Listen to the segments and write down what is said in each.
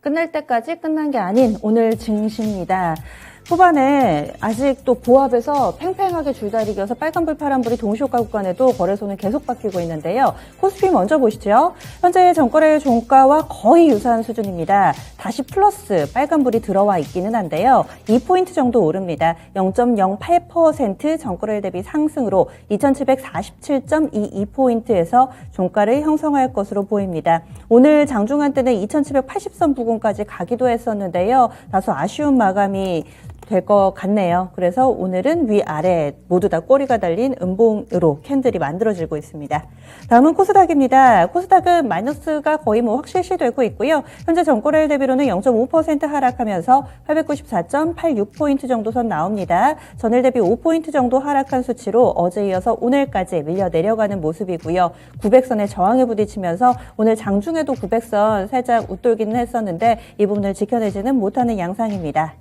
끝날 때까지 끝난 게 아닌 오늘 증시입니다. 후반에 아직 또 보합에서 팽팽하게 줄다리기여서 빨간불 파란불이 동시효과 구간에도 거래소는 계속 바뀌고 있는데요. 코스피 먼저 보시죠. 현재 전거래 종가와 거의 유사한 수준입니다. 다시 플러스 빨간불이 들어와 있기는 한데요. 2포인트 정도 오릅니다. 0.08% 전거래 대비 상승으로 2747.22포인트에서 종가를 형성할 것으로 보입니다. 오늘 장중한 때는 2780선 부근까지 가기도 했었는데요. 다소 아쉬운 마감이 될 것 같네요. 그래서 오늘은 위아래 모두 다 꼬리가 달린 음봉으로 캔들이 만들어지고 있습니다. 다음은 코스닥입니다. 코스닥은 마이너스가 거의 확실시되고 있고요. 현재 전거래일 대비로는 0.5% 하락하면서 894.86포인트 정도 선 나옵니다. 전일 대비 5포인트 정도 하락한 수치로 어제 이어서 오늘까지 밀려 내려가는 모습이고요. 900선에 저항에 부딪히면서 오늘 장중에도 900선 살짝 웃돌기는 했었는데 이 부분을 지켜내지는 못하는 양상입니다.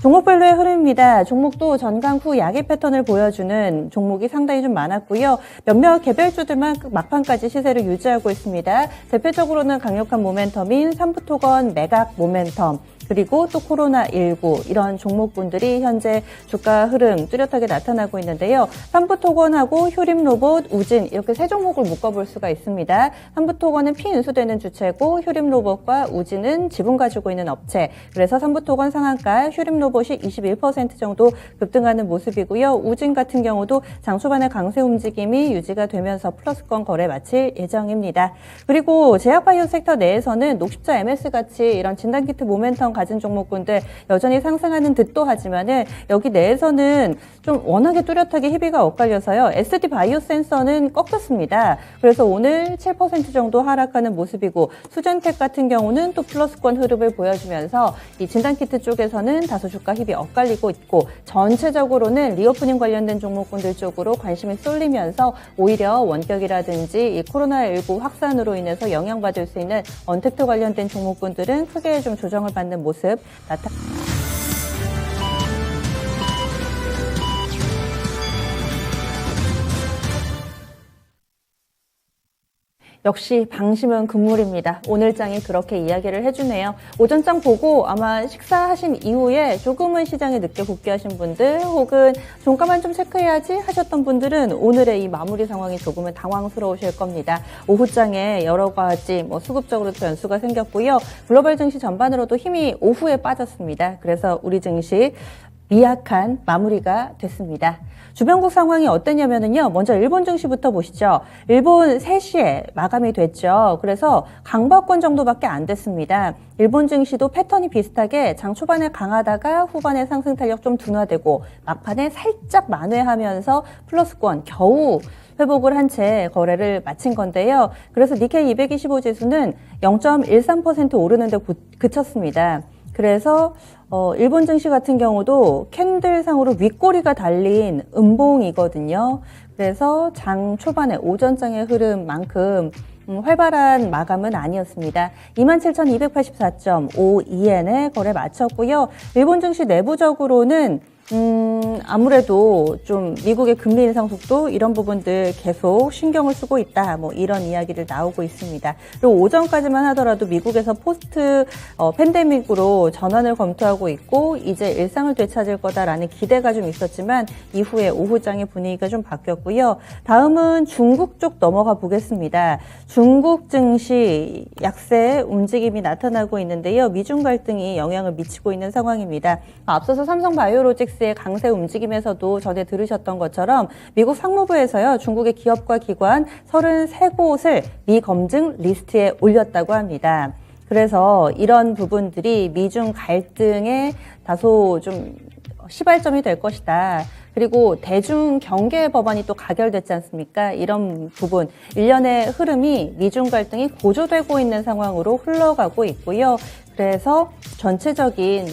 종목별로의 흐름입니다. 종목도 전강 후 약의 패턴을 보여주는 종목이 상당히 좀 많았고요. 몇몇 개별주들만 막판까지 시세를 유지하고 있습니다. 대표적으로는 강력한 모멘텀인 삼부토건 매각 모멘텀, 그리고 또 코로나19 이런 종목군들이 현재 주가 흐름 뚜렷하게 나타나고 있는데요. 삼부토건하고 효림로봇, 우진 이렇게 세 종목을 묶어볼 수가 있습니다. 삼부토건은 피인수되는 주체고 효림로봇과 우진은 지분 가지고 있는 업체. 그래서 삼부토건 상한가, 효림로봇이 21% 정도 급등하는 모습이고요. 우진 같은 경우도 장 초반에 강세 움직임이 유지가 되면서 플러스권 거래 마칠 예정입니다. 그리고 제약바이오 섹터 내에서는 녹십자 MS-같이 이런 진단키트 모멘텀 가진 종목군들 여전히 상승하는 듯도 하지만은 여기 내에서는 좀 워낙에 뚜렷하게 희비가 엇갈려서요. SD 바이오 센서는 꺾였습니다. 그래서 오늘 7% 정도 하락하는 모습이고 수젠텍 같은 경우는 또 플러스권 흐름을 보여주면서 이 진단키트 쪽에서는 다소 주가 희비 엇갈리고 있고 전체적으로는 리오프닝 관련된 종목군들 쪽으로 관심이 쏠리면서 오히려 원격이라든지 이 코로나19 확산으로 인해서 영향받을 수 있는 언택트 관련된 종목군들은 크게 좀 조정을 받는 모습 나타납니다. 역시 방심은 금물입니다. 오늘장이 그렇게 이야기를 해주네요. 오전장 보고 아마 식사하신 이후에 조금은 시장에 늦게 복귀하신 분들 혹은 종가만 좀 체크해야지 하셨던 분들은 오늘의 이 마무리 상황이 조금은 당황스러우실 겁니다. 오후장에 여러 가지 수급적으로 변수가 생겼고요. 글로벌 증시 전반으로도 힘이 오후에 빠졌습니다. 그래서 우리 증시 미약한 마무리가 됐습니다. 주변국 상황이 어땠냐면요. 먼저 일본 증시부터 보시죠. 일본 3시에 마감이 됐죠. 그래서 강보권 정도밖에 안 됐습니다. 일본 증시도 패턴이 비슷하게 장 초반에 강하다가 후반에 상승 탄력 좀 둔화되고 막판에 살짝 만회하면서 플러스권 겨우 회복을 한 채 거래를 마친 건데요. 그래서 니케이 225 지수는 0.13% 오르는데 그쳤습니다. 그래서 일본 증시 같은 경우도 캔들상으로 윗꼬리가 달린 음봉이거든요. 그래서 장 초반에 오전장의 흐름만큼 활발한 마감은 아니었습니다. 27,284.52엔에 거래 마쳤고요. 일본 증시 내부적으로는 아무래도 좀 미국의 금리 인상 속도 이런 부분들 계속 신경을 쓰고 있다. 이런 이야기를 나오고 있습니다. 그리고 오전까지만 하더라도 미국에서 포스트 팬데믹으로 전환을 검토하고 있고 이제 일상을 되찾을 거다라는 기대가 좀 있었지만 이후에 오후장의 분위기가 좀 바뀌었고요. 다음은 중국 쪽 넘어가 보겠습니다. 중국 증시 약세 움직임이 나타나고 있는데요. 미중 갈등이 영향을 미치고 있는 상황입니다. 앞서서 삼성바이오로직스의 강세 움직임에서도 전에 들으셨던 것처럼 미국 상무부에서요. 중국의 기업과 기관 33곳을 미검증 리스트에 올렸다고 합니다. 그래서 이런 부분들이 미중 갈등에 다소 좀 시발점이 될 것이다. 그리고 대중 경계 법안이 또 가결됐지 않습니까? 이런 부분, 일련의 흐름이 미중 갈등이 고조되고 있는 상황으로 흘러가고 있고요. 그래서 전체적인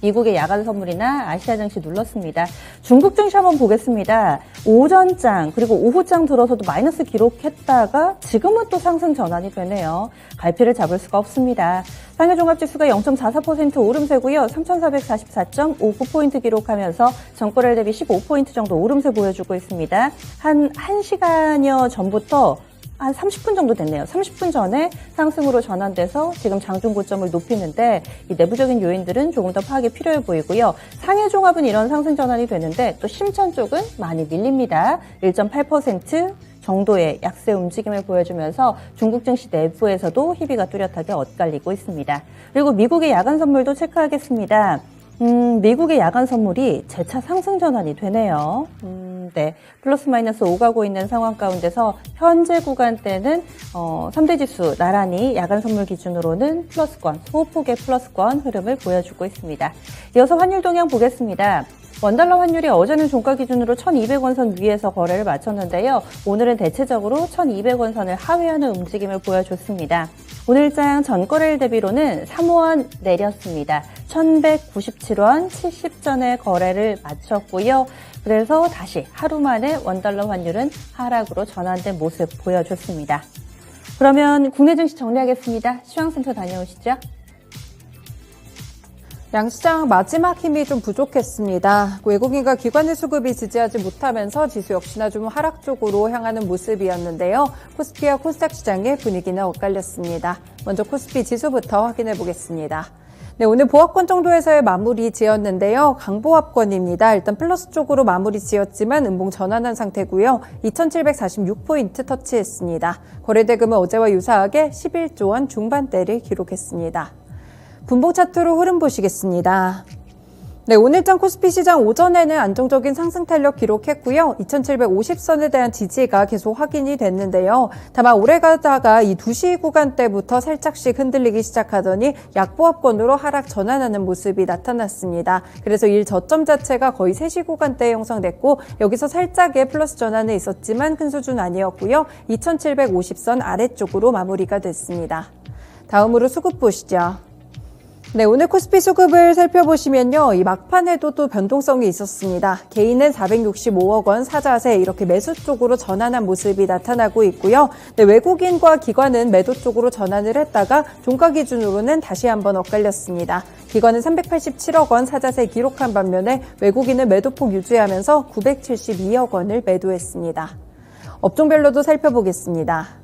미국의 야간 선물이나 아시아 증시 눌렀습니다. 중국 증시 한번 보겠습니다. 오전장 그리고 오후장 들어서도 마이너스 기록했다가 지금은 또 상승 전환이 되네요. 갈피를 잡을 수가 없습니다. 상해 종합지수가 0.44% 오름세고요. 3,444.59포인트 기록하면서 전거래일 대비 15포인트 정도 오름세 보여주고 있습니다. 한 1시간여 전부터 한 30분 정도 됐네요. 30분 전에 상승으로 전환돼서 지금 장중 고점을 높이는데 이 내부적인 요인들은 조금 더 파악이 필요해 보이고요. 상해 종합은 이런 상승 전환이 되는데 또 심천 쪽은 많이 밀립니다. 1.8% 정도의 약세 움직임을 보여주면서 중국 증시 내부에서도 희비가 뚜렷하게 엇갈리고 있습니다. 그리고 미국의 야간 선물도 체크하겠습니다. 미국의 야간 선물이 재차 상승 전환이 되네요. 네. 플러스 마이너스 오가고 있는 상황 가운데서 현재 구간대는 3대 지수 나란히 야간 선물 기준으로는 플러스권, 소폭의 플러스권 흐름을 보여주고 있습니다. 이어서 환율 동향 보겠습니다. 원달러 환율이 어제는 종가 기준으로 1,200원 선 위에서 거래를 마쳤는데요. 오늘은 대체적으로 1,200원 선을 하회하는 움직임을 보여줬습니다. 오늘장 전거래일 대비로는 3원 내렸습니다. 1,197원 70전에 거래를 마쳤고요. 그래서 다시 하루 만에 원달러 환율은 하락으로 전환된 모습 보여줬습니다. 그러면 국내 증시 정리하겠습니다. 시황센터 다녀오시죠. 양시장 마지막 힘이 좀 부족했습니다. 외국인과 기관의 수급이 지지하지 못하면서 지수 역시나 좀 하락 쪽으로 향하는 모습이었는데요. 코스피와 코스닥 시장의 분위기는 엇갈렸습니다. 먼저 코스피 지수부터 확인해 보겠습니다. 네, 오늘 보합권 정도에서의 마무리 지었는데요. 강보합권입니다. 일단 플러스 쪽으로 마무리 지었지만 음봉 전환한 상태고요. 2,746포인트 터치했습니다. 거래대금은 어제와 유사하게 11조 원 중반대를 기록했습니다. 분봉 차트로 흐름 보시겠습니다. 네, 오늘장 코스피 시장 오전에는 안정적인 상승 탄력 기록했고요. 2,750선에 대한 지지가 계속 확인이 됐는데요. 다만 오래가다가 이 2시 구간대부터 살짝씩 흔들리기 시작하더니 약보합권으로 하락 전환하는 모습이 나타났습니다. 그래서 일 저점 자체가 거의 3시 구간대에 형성됐고 여기서 살짝의 플러스 전환은 있었지만 큰 수준 아니었고요. 2,750선 아래쪽으로 마무리가 됐습니다. 다음으로 수급 보시죠. 네, 오늘 코스피 수급을 살펴보시면요. 이 막판에도 또 변동성이 있었습니다. 개인은 465억 원 사자세 이렇게 매수 쪽으로 전환한 모습이 나타나고 있고요. 네, 외국인과 기관은 매도 쪽으로 전환을 했다가 종가 기준으로는 다시 한번 엇갈렸습니다. 기관은 387억 원 사자세 기록한 반면에 외국인은 매도폭 유지하면서 972억 원을 매도했습니다. 업종별로도 살펴보겠습니다.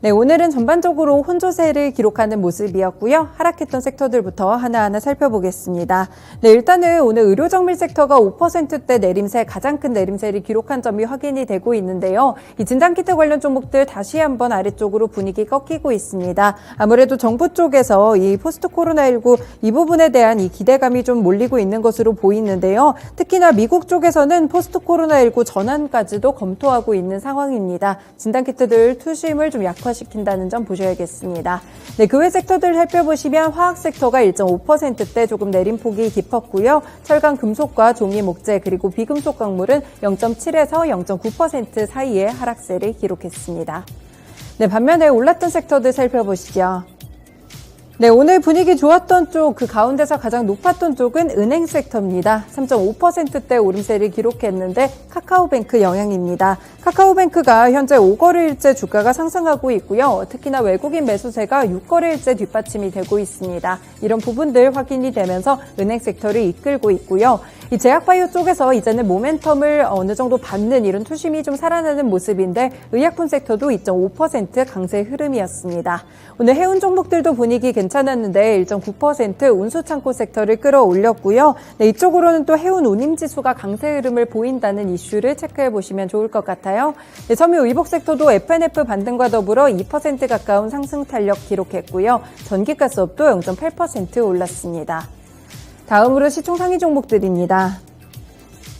네, 오늘은 전반적으로 혼조세를 기록하는 모습이었고요. 하락했던 섹터들부터 하나하나 살펴보겠습니다. 네, 일단은 오늘 의료정밀 섹터가 5%대 내림세, 가장 큰 내림세를 기록한 점이 확인이 되고 있는데요. 이 진단키트 관련 종목들 다시 한번 아래쪽으로 분위기 꺾이고 있습니다. 아무래도 정부 쪽에서 이 포스트 코로나19 이 부분에 대한 이 기대감이 좀 몰리고 있는 것으로 보이는데요. 특히나 미국 쪽에서는 포스트 코로나19 전환까지도 검토하고 있는 상황입니다. 진단키트들 투심을 좀 약화시킨다는 점 보셔야겠습니다. 네, 그 외 섹터들 살펴보시면 화학 섹터가 1.5%대 조금 내림폭이 깊었고요. 철강, 금속과 종이, 목재 그리고 비금속 광물은 0.7에서 0.9% 사이의 하락세를 기록했습니다. 네, 반면에 올랐던 섹터들 살펴보시죠. 네, 오늘 분위기 좋았던 쪽, 그 가운데서 가장 높았던 쪽은 은행 섹터입니다. 3.5%대 오름세를 기록했는데 카카오뱅크 영향입니다. 카카오뱅크가 현재 5거래일째 주가가 상승하고 있고요. 특히나 외국인 매수세가 6거래일째 뒷받침이 되고 있습니다. 이런 부분들 확인이 되면서 은행 섹터를 이끌고 있고요. 이 제약바이오 쪽에서 이제는 모멘텀을 어느 정도 받는 이런 투심이 좀 살아나는 모습인데 의약품 섹터도 2.5% 강세 흐름이었습니다. 오늘 해운 종목들도 분위기 괜찮았는데 1.9% 운수창고 섹터를 끌어올렸고요. 네, 이쪽으로는 또 해운 운임지수가 강세 흐름을 보인다는 이슈를 체크해 보시면 좋을 것 같아요. 네, 섬유 의복 섹터도 F&F 반등과 더불어 2% 가까운 상승 탄력 기록했고요. 전기가스업도 0.8% 올랐습니다. 다음으로 시총 상위 종목들입니다.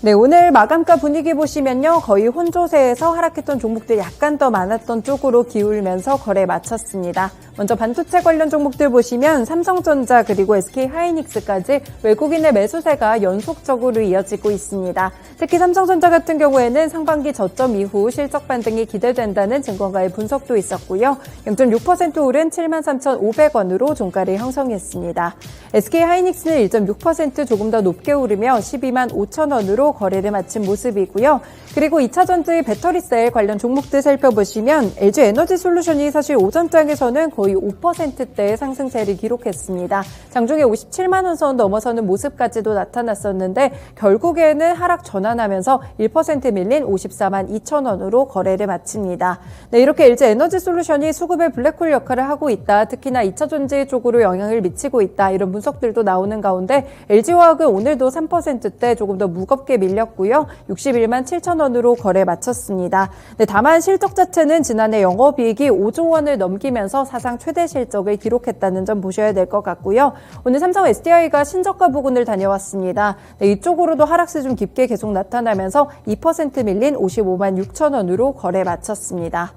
네, 오늘 마감가 분위기 보시면요. 거의 혼조세에서 하락했던 종목들 약간 더 많았던 쪽으로 기울면서 거래 마쳤습니다. 먼저 반도체 관련 종목들 보시면 삼성전자 그리고 SK하이닉스까지 외국인의 매수세가 연속적으로 이어지고 있습니다. 특히 삼성전자 같은 경우에는 상반기 저점 이후 실적 반등이 기대된다는 증권가의 분석도 있었고요. 0.6% 오른 73,500원으로 종가를 형성했습니다. SK하이닉스는 1.6% 조금 더 높게 오르며 125,000원으로 거래를 마친 모습이고요. 그리고 2차전지 배터리셀 관련 종목들 살펴보시면 LG 에너지 솔루션이 사실 오전장에서는 거의 5%대의 상승세를 기록했습니다. 장중에 57만 원 선 넘어서는 모습까지도 나타났었는데 결국에는 하락 전환하면서 1% 밀린 54만 2천 원으로 거래를 마칩니다. 네, 이렇게 LG 에너지 솔루션이 수급의 블랙홀 역할을 하고 있다. 특히나 2차전지 쪽으로 영향을 미치고 있다. 이런 분석들도 나오는 가운데 LG화학은 오늘도 3%대 조금 더 무겁게 밀렸고요. 61만 7천 원으로 거래 마쳤습니다. 네, 다만 실적 자체는 지난해 영업이익이 5조 원을 넘기면서 사상 최대 실적을 기록했다는 점 보셔야 될 것 같고요. 오늘 삼성 SDI가 신저가 부근을 다녀왔습니다. 네, 이쪽으로도 하락세 좀 깊게 계속 나타나면서 2% 밀린 55만 6천 원으로 거래 마쳤습니다.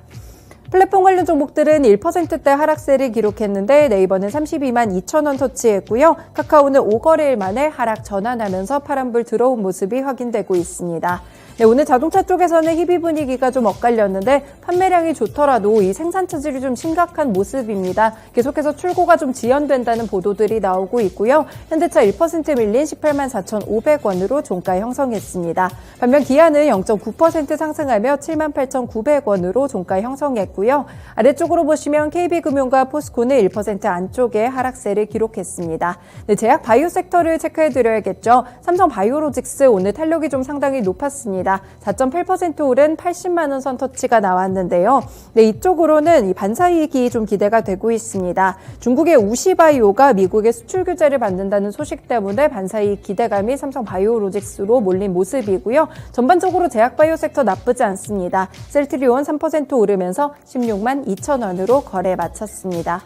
플랫폼 관련 종목들은 1%대 하락세를 기록했는데 네이버는 32만 2천 원 터치했고요. 카카오는 5거래일 만에 하락 전환하면서 파란불 들어온 모습이 확인되고 있습니다. 네, 오늘 자동차 쪽에서는 희비 분위기가 좀 엇갈렸는데 판매량이 좋더라도 이 생산 차질이 좀 심각한 모습입니다. 계속해서 출고가 좀 지연된다는 보도들이 나오고 있고요. 현대차 1% 밀린 18만 4,500원으로 종가 형성했습니다. 반면 기아는 0.9% 상승하며 7만 8,900원으로 종가 형성했고요. 아래쪽으로 보시면 KB금융과 포스코는 1% 안쪽에 하락세를 기록했습니다. 네, 제약 바이오 섹터를 체크해드려야겠죠. 삼성 바이오로직스 오늘 탄력이 좀 상당히 높았습니다. 4.8% 오른 80만 원 선 터치가 나왔는데요. 네, 이쪽으로는 이 반사이익이 좀 기대가 되고 있습니다. 중국의 우시바이오가 미국의 수출 규제를 받는다는 소식 때문에 반사이익 기대감이 삼성 바이오로직스로 몰린 모습이고요. 전반적으로 제약 바이오 섹터 나쁘지 않습니다. 셀트리온 3% 오르면서 16만 2천 원으로 거래 마쳤습니다.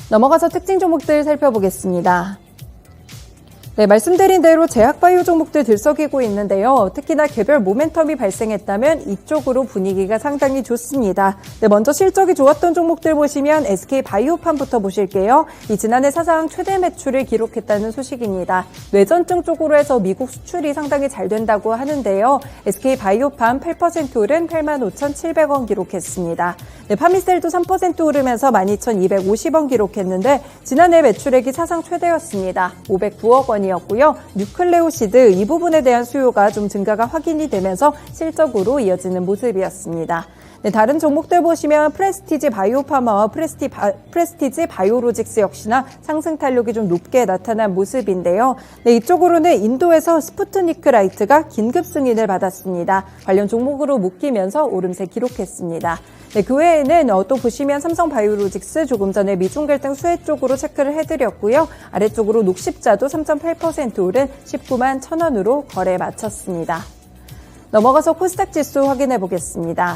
넘어가서 특징 종목들 살펴보겠습니다. 네, 말씀드린 대로 제약바이오 종목들 들썩이고 있는데요. 특히나 개별 모멘텀이 발생했다면 이쪽으로 분위기가 상당히 좋습니다. 네, 먼저 실적이 좋았던 종목들 보시면 SK바이오팜부터 보실게요. 이 지난해 사상 최대 매출을 기록했다는 소식입니다. 뇌전증 쪽으로 해서 미국 수출이 상당히 잘 된다고 하는데요. SK바이오팜 8% 오른 85,700원 기록했습니다. 네, 파미셀도 3% 오르면서 12,250원 기록했는데 지난해 매출액이 사상 최대였습니다. 509억 원이 였고요. 뉴클레오시드 이 부분에 대한 수요가 좀 증가가 확인이 되면서 실적으로 이어지는 모습이었습니다. 네, 다른 종목들 보시면 프레스티지 바이오파마와 프레스티지 바이오로직스 역시나 상승 탄력이 좀 높게 나타난 모습인데요. 네, 이쪽으로는 인도에서 스푸트니크 라이트가 긴급 승인을 받았습니다. 관련 종목으로 묶이면서 오름세 기록했습니다. 네, 그 외에는 또 보시면 삼성바이오로직스 조금 전에 미중 갈등 수혜 쪽으로 체크를 해드렸고요. 아래쪽으로 녹십자도 3.8% 오른 19만 1,000원으로 거래 마쳤습니다. 넘어가서 코스닥 지수 확인해 보겠습니다.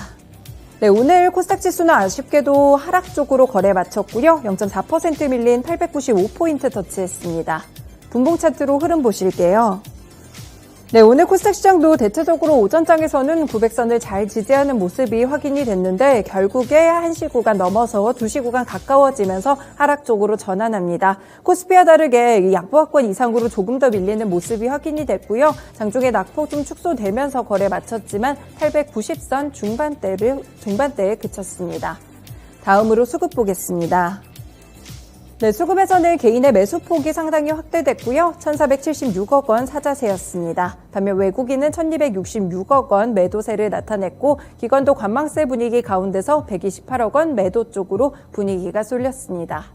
네, 오늘 코스닥 지수는 아쉽게도 하락 쪽으로 거래 마쳤고요. 0.4% 밀린 895포인트 터치했습니다. 분봉 차트로 흐름 보실게요. 네, 오늘 코스닥 시장도 대체적으로 오전장에서는 900선을 잘 지지하는 모습이 확인이 됐는데 결국에 1시 구간 넘어서 2시 구간 가까워지면서 하락 쪽으로 전환합니다. 코스피와 다르게 약보합권 이상으로 조금 더 밀리는 모습이 확인이 됐고요. 장중에 낙폭 좀 축소되면서 거래 마쳤지만 890선 중반대에 그쳤습니다. 다음으로 수급 보겠습니다. 네, 수급에서는 개인의 매수폭이 상당히 확대됐고요. 1,476억 원 사자세였습니다. 반면 외국인은 1,266억 원 매도세를 나타냈고 기관도 관망세 분위기 가운데서 128억 원 매도 쪽으로 분위기가 쏠렸습니다.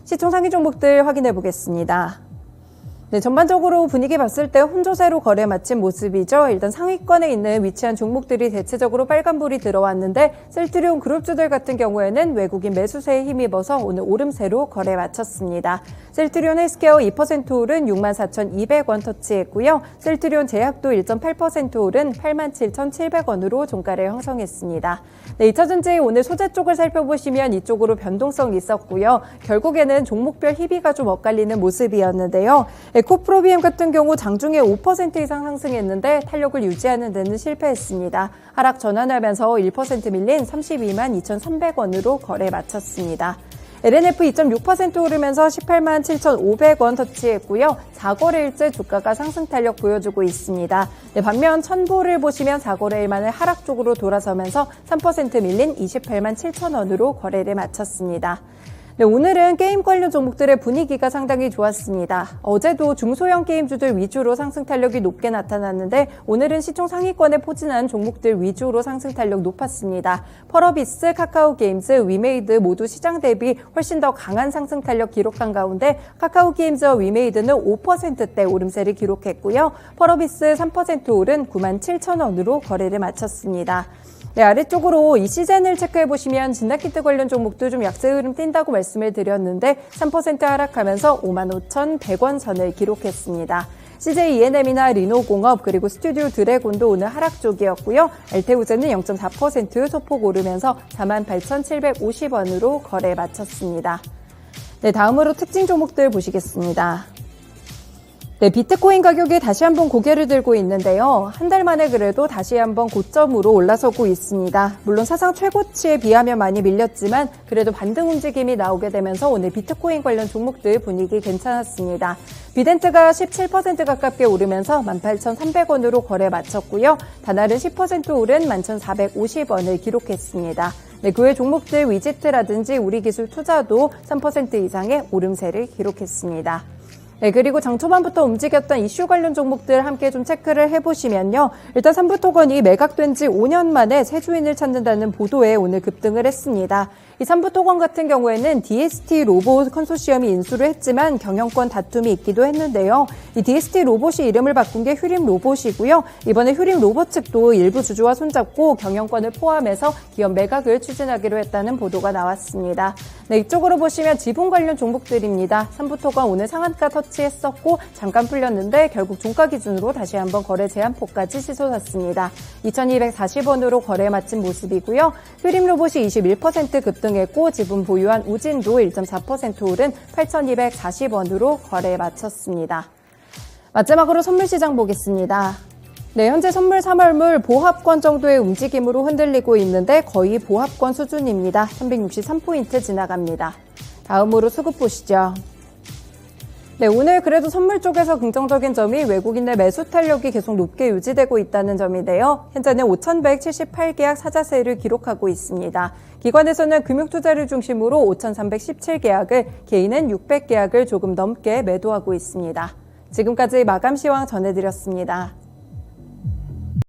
시총 상위 종목들 확인해 보겠습니다. 네, 전반적으로 분위기 봤을 때 혼조세로 거래 마친 모습이죠. 일단 상위권에 있는 위치한 종목들이 대체적으로 빨간불이 들어왔는데 셀트리온 그룹주들 같은 경우에는 외국인 매수세에 힘입어서 오늘 오름세로 거래 마쳤습니다. 셀트리온 헬스케어 2% 오른 64,200원 터치했고요. 셀트리온 제약도 1.8% 오른 87,700원으로 종가를 형성했습니다. 네, 2차전지 오늘 소재 쪽을 살펴보시면 이쪽으로 변동성이 있었고요. 결국에는 종목별 희비가 좀 엇갈리는 모습이었는데요. 에코프로비엠 같은 경우 장중에 5% 이상 상승했는데 탄력을 유지하는 데는 실패했습니다. 하락 전환하면서 1% 밀린 32만 2,300원으로 거래 마쳤습니다. LNF 2.6% 오르면서 18만 7,500원 터치했고요. 4거래일째 주가가 상승 탄력 보여주고 있습니다. 네, 반면 천보를 보시면 4거래일 만에 하락 쪽으로 돌아서면서 3% 밀린 28만 7,000원으로 거래를 마쳤습니다. 네, 오늘은 게임 관련 종목들의 분위기가 상당히 좋았습니다. 어제도 중소형 게임주들 위주로 상승 탄력이 높게 나타났는데 오늘은 시총 상위권에 포진한 종목들 위주로 상승 탄력 높았습니다. 펄어비스, 카카오게임즈, 위메이드 모두 시장 대비 훨씬 더 강한 상승 탄력 기록한 가운데 카카오게임즈와 위메이드는 5%대 오름세를 기록했고요. 펄어비스 3% 오른 97,000원으로 거래를 마쳤습니다. 네, 아래쪽으로 이 시즌을 체크해보시면 진단키트 관련 종목도 좀 약세 흐름 띈다고 말씀을 드렸는데 3% 하락하면서 55,100원 선을 기록했습니다. CJ E&M이나 리노공업 그리고 스튜디오 드래곤도 오늘 하락 쪽이었고요. 엘테우제는 0.4% 소폭 오르면서 48,750원으로 거래 마쳤습니다. 네, 다음으로 특징 종목들 보시겠습니다. 네, 비트코인 가격이 다시 한번 고개를 들고 있는데요. 한 달 만에 그래도 다시 한번 고점으로 올라서고 있습니다. 물론 사상 최고치에 비하면 많이 밀렸지만 그래도 반등 움직임이 나오게 되면서 오늘 비트코인 관련 종목들 분위기 괜찮았습니다. 비덴트가 17% 가깝게 오르면서 18,300원으로 거래 마쳤고요. 다날은 10% 오른 11,450원을 기록했습니다. 네, 그 외 종목들 위지트라든지 우리기술투자도 3% 이상의 오름세를 기록했습니다. 네, 그리고 장 초반부터 움직였던 이슈 관련 종목들 함께 좀 체크를 해보시면요. 일단 삼부토건이 매각된 지 5년 만에 새 주인을 찾는다는 보도에 오늘 급등을 했습니다. 이 삼부토건 같은 경우에는 DST 로봇 컨소시엄이 인수를 했지만 경영권 다툼이 있기도 했는데요. 이 DST 로봇이 이름을 바꾼 게 휴림 로봇이고요. 이번에 휴림 로봇 측도 일부 주주와 손잡고 경영권을 포함해서 기업 매각을 추진하기로 했다는 보도가 나왔습니다. 네, 이쪽으로 보시면 지분 관련 종목들입니다. 삼부토건 오늘 상한가 터치했었고 잠깐 풀렸는데 결국 종가 기준으로 다시 한번 거래 제한폭까지 치솟았습니다. 2,240원으로 거래 마친 모습이고요. 휴림 로봇이 21% 급등했고 지분 보유한 우진도 1.4% 오른 8,240원으로 거래 마쳤습니다. 마지막으로 선물시장 보겠습니다. 네, 현재 선물 3월물 보합권 정도의 움직임으로 흔들리고 있는데 거의 보합권 수준입니다. 363포인트 지나갑니다. 다음으로 수급 보시죠. 네, 오늘 그래도 선물 쪽에서 긍정적인 점이 외국인의 매수 탄력이 계속 높게 유지되고 있다는 점인데요. 현재는 5,178계약 사자세를 기록하고 있습니다. 기관에서는 금융투자를 중심으로 5,317계약을, 개인은 600계약을 조금 넘게 매도하고 있습니다. 지금까지 마감 시황 전해드렸습니다.